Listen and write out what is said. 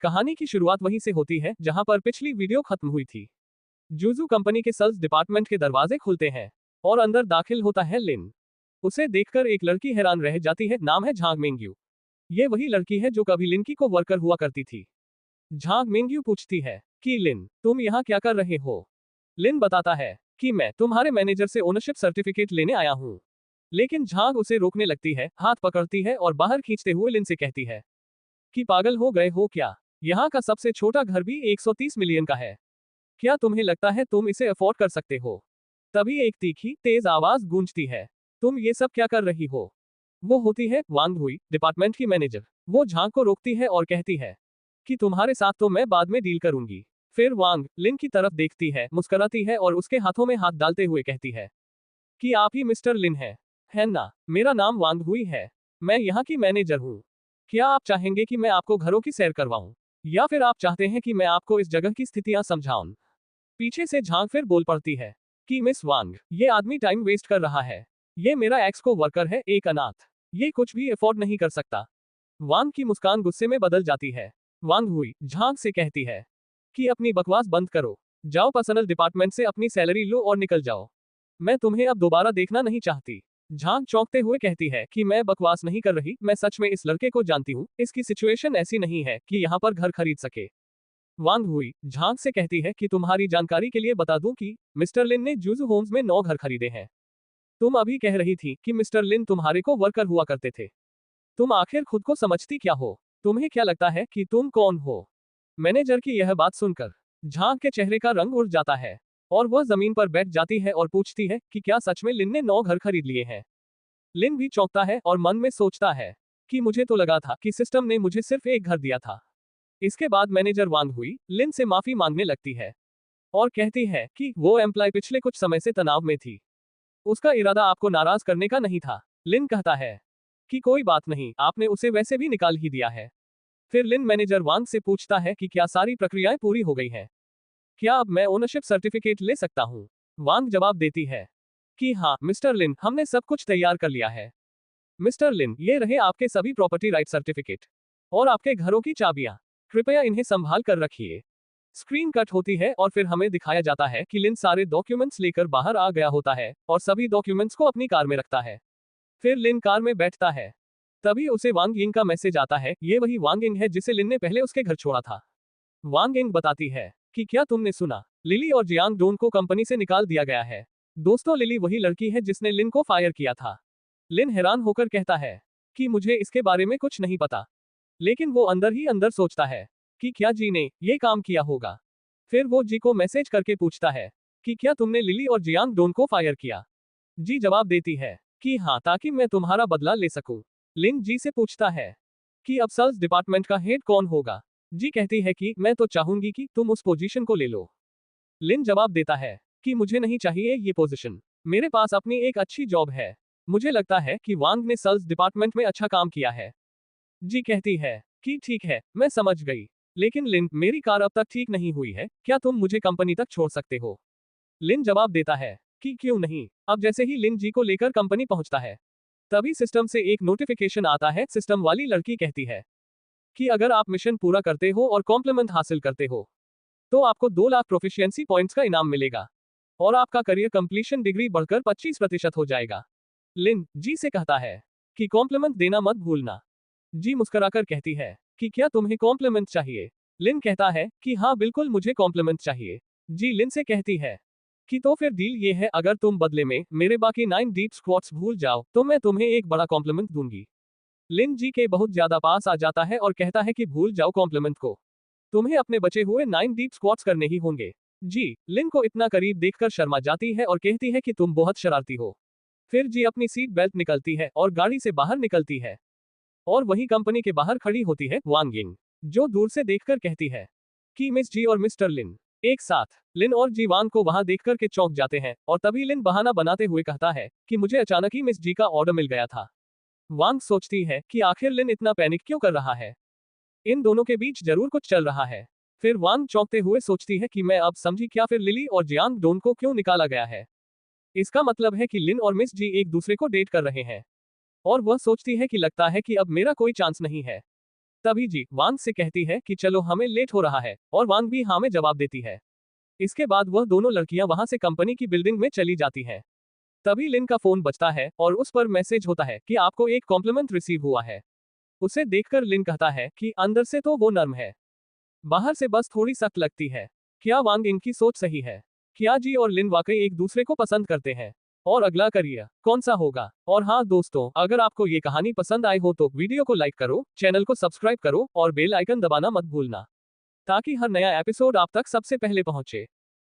कहानी की शुरुआत वहीं से होती है जहां पर पिछली वीडियो खत्म हुई थी। जूजू कंपनी के सेल्स डिपार्टमेंट के दरवाजे खुलते हैं और अंदर दाखिल होता है लिन। उसे देखकर एक लड़की हैरान रह जाती है। नाम है झांग मिंग्यू। ये वही लड़की है जो कभी लिन की को वर्कर हुआ करती थी। झांग मिंग्यू पूछती है कि लिन, तुम यहाँ क्या कर रहे हो? लिन बताता है कि मैं तुम्हारे मैनेजर से ओनरशिप सर्टिफिकेट लेने आया हूँ। लेकिन झांग उसे रोकने लगती है, हाथ पकड़ती है और बाहर खींचते हुए लिन से कहती है कि पागल हो गए हो क्या? यहाँ का सबसे छोटा घर भी 130 मिलियन का है। क्या तुम्हें लगता है तुम इसे अफोर्ड कर सकते हो? तभी एक तीखी तेज आवाज गूंजती है, तुम ये सब क्या कर रही हो? वो होती है वांग हुई, डिपार्टमेंट की मैनेजर। वो झांग को रोकती है और कहती है कि तुम्हारे साथ तो मैं बाद में डील करूंगी। फिर वांग लिन की तरफ देखती है, मुस्कुराती है और उसके हाथों में हाथ डालते हुए कहती है कि आप ही मिस्टर लिन है ना? मेरा नाम वांग हुई है। मैं यहाँ की मैनेजर हूँ। क्या आप चाहेंगे कि मैं आपको घरों की सैर करवाऊं? या फिर आप चाहते हैं कि मैं आपको इस जगह की स्थितियां समझाऊं? पीछे से झांग फिर बोल पड़ती है कि मिस वांग, ये आदमी टाइम वेस्ट कर रहा है। ये मेरा एक्स को वर्कर है, एक अनाथ। ये कुछ भी अफोर्ड नहीं कर सकता। वांग की मुस्कान गुस्से में बदल जाती है। वांग हुई झांग से कहती है कि अपनी बकवास बंद करो। जाओ पर्सनल डिपार्टमेंट से अपनी सैलरी लो और निकल जाओ। मैं तुम्हें अब दोबारा देखना नहीं चाहती। झांग चौंकते हुए कहती है कि मैं बकवास नहीं कर रही, मैं सच में इस लड़के को जानती हूँ। इसकी सिचुएशन ऐसी नहीं है कि यहाँ पर घर खरीद सके। वांग हुई झांग से कहती है कि तुम्हारी जानकारी के लिए बता दूं कि मिस्टर लिन ने जूजू होम्स में 9 घर खरीदे हैं। तुम अभी कह रही थी कि मिस्टर लिन तुम्हारे को वर्कर हुआ करते थे। तुम आखिर खुद को समझती क्या हो? तुम्हें क्या लगता है कि तुम कौन हो? मैनेजर की यह बात सुनकर झांग के चेहरे का रंग उड़ जाता है और वह जमीन पर बैठ जाती है और पूछती है कि क्या सच में लिन ने 9 घर खरीद लिए हैं? लिन भी चौंकता है और मन में सोचता है कि मुझे तो लगा था कि सिस्टम ने मुझे सिर्फ एक घर दिया था। इसके बाद मैनेजर वांग हुई लिन से माफी मांगने लगती है और कहती है कि वो एम्प्लॉय पिछले कुछ समय से तनाव में थी। उसका इरादा आपको नाराज करने का नहीं था। लिन कहता है कि कोई बात नहीं, आपने उसे वैसे भी निकाल ही दिया है। फिर लिन मैनेजर वांग से पूछता है कि क्या सारी प्रक्रियाएं पूरी हो गई हैं? क्या अब मैं ओनरशिप सर्टिफिकेट ले सकता हूँ? वांग जवाब देती है कि हाँ मिस्टर लिन, हमने सब कुछ तैयार कर लिया है। मिस्टर लिन, ये रहे आपके सभी प्रॉपर्टी राइट सर्टिफिकेट और आपके घरों की चाबियां। कृपया इन्हें संभाल कर रखिए। स्क्रीन कट होती है और फिर हमें दिखाया जाता है कि लिन सारे डॉक्यूमेंट्स लेकर बाहर आ गया होता है और सभी डॉक्यूमेंट्स को अपनी कार में रखता है। फिर लिन कार में बैठता है। तभी उसे वांग यिंग का मैसेज आता है। ये वही वांग यिंग है जिसे लिन ने पहले उसके घर छोड़ा था। वांग यिंग बताती है कि क्या तुमने सुना, लिली और जियांग डोन को कंपनी से निकाल दिया गया है। दोस्तों, लिली वही लड़की है जिसने लिन को फायर किया था। लिन हैरान होकर कहता है कि मुझे इसके बारे में कुछ नहीं पता। लेकिन वो अंदर ही अंदर सोचता है कि क्या जी ने ये काम किया होगा। फिर वो जी को मैसेज करके पूछता है कि क्या तुमने लिली और जियांग डोन को फायर किया? जी जवाब देती है कि हाँ, ताकि मैं तुम्हारा बदला ले सकूं। लिन जी से पूछता है कि अब सेल्स डिपार्टमेंट का हेड कौन होगा? जी कहती है कि मैं तो चाहूंगी कि तुम उस पोजीशन को ले लो। लिन जवाब देता है कि मुझे नहीं चाहिए ये पोजीशन, मेरे पास अपनी एक अच्छी जॉब है। मुझे लगता है कि वांग ने सेल्स डिपार्टमेंट में अच्छा काम किया है। जी कहती है कि ठीक है, मैं समझ गई। लेकिन लिन, मेरी कार अब तक ठीक नहीं हुई है, क्या तुम मुझे कंपनी तक छोड़ सकते हो? लिन जवाब देता है कि क्यों नहीं। अब जैसे ही लिन जी को लेकर कंपनी पहुंचता है, तभी सिस्टम से एक नोटिफिकेशन आता है। सिस्टम वाली लड़की कहती है कि अगर आप मिशन पूरा करते हो और कॉम्प्लीमेंट हासिल करते हो तो आपको 2 लाख प्रोफिशिएंसी पॉइंट्स का इनाम मिलेगा और आपका करियर कंप्लीशन डिग्री बढ़कर 25% हो जाएगा। लिन जी से कहता है कि कॉम्प्लीमेंट देना मत भूलना। जी मुस्कुराकर कहती है कि क्या तुम्हें कॉम्प्लीमेंट चाहिए? लिन कहता है कि हाँ बिल्कुल, मुझे कॉम्प्लीमेंट चाहिए। जी लिन से कहती है कि तो फिर डील ये है, अगर तुम बदले में मेरे बाकी 9 डीप स्क्वाट्स भूल जाओ तो मैं तुम्हें एक बड़ा कॉम्प्लीमेंट दूंगी। लिन जी के बहुत ज्यादा पास आ जाता है और कहता है कि भूल जाओ कॉम्प्लीमेंट को, तुम्हें अपने बचे हुए 9 डीप स्क्वाट्स करने ही होंगे। जी लिन को इतना करीब देखकर शर्मा जाती है और कहती है कि तुम बहुत शरारती हो। फिर जी अपनी सीट बेल्ट निकलती है और गाड़ी से बाहर निकलती है और वही कंपनी के बाहर खड़ी होती है वांग यिंग, जो दूर से देखकर कहती है कि मिस जी और मिस्टर लिन एक साथ। लिन और जी वांग को वहां देखकर के चौंक जाते हैं और तभी लिन बहाना बनाते हुए कहता है कि मुझे अचानक ही मिस जी का ऑर्डर मिल गया था। वांग सोचती है कि आखिर लिन इतना पैनिक क्यों कर रहा है, इन दोनों के बीच जरूर कुछ चल रहा है। फिर वांग चौंकते हुए सोचती है कि मैं अब समझी, क्या फिर लिली और जियांग डोन को क्यों निकाला गया है? इसका मतलब है कि लिन और मिस जी एक दूसरे को डेट कर रहे हैं और वह सोचती है कि लगता है कि अब मेरा कोई चांस नहीं है। तभी जी वांग से कहती है कि चलो हमें लेट हो रहा है, और वांग भी हाँ में जवाब देती है। इसके बाद वह दोनों लड़कियां वहां से कंपनी की बिल्डिंग में चली जाती हैं। तभी लिन का फोन बजता है और उस पर मैसेज होता है कि आपको एक कॉम्प्लीमेंट रिसीव हुआ है। उसे देखकर लिन कहता है कि अंदर से तो वो नर्म है, बाहर से बस थोड़ी सख्त लगती है। क्या वांग इनकी सोच सही है? क्या जी और लिन वाकई एक दूसरे को पसंद करते हैं? और अगला करियर कौन सा होगा? और हाँ दोस्तों, अगर आपको ये कहानी पसंद आई हो तो वीडियो को लाइक करो, चैनल को सब्सक्राइब करो और बेल आइकन दबाना मत भूलना, ताकि हर नया एपिसोड आप तक सबसे पहले पहुंचे।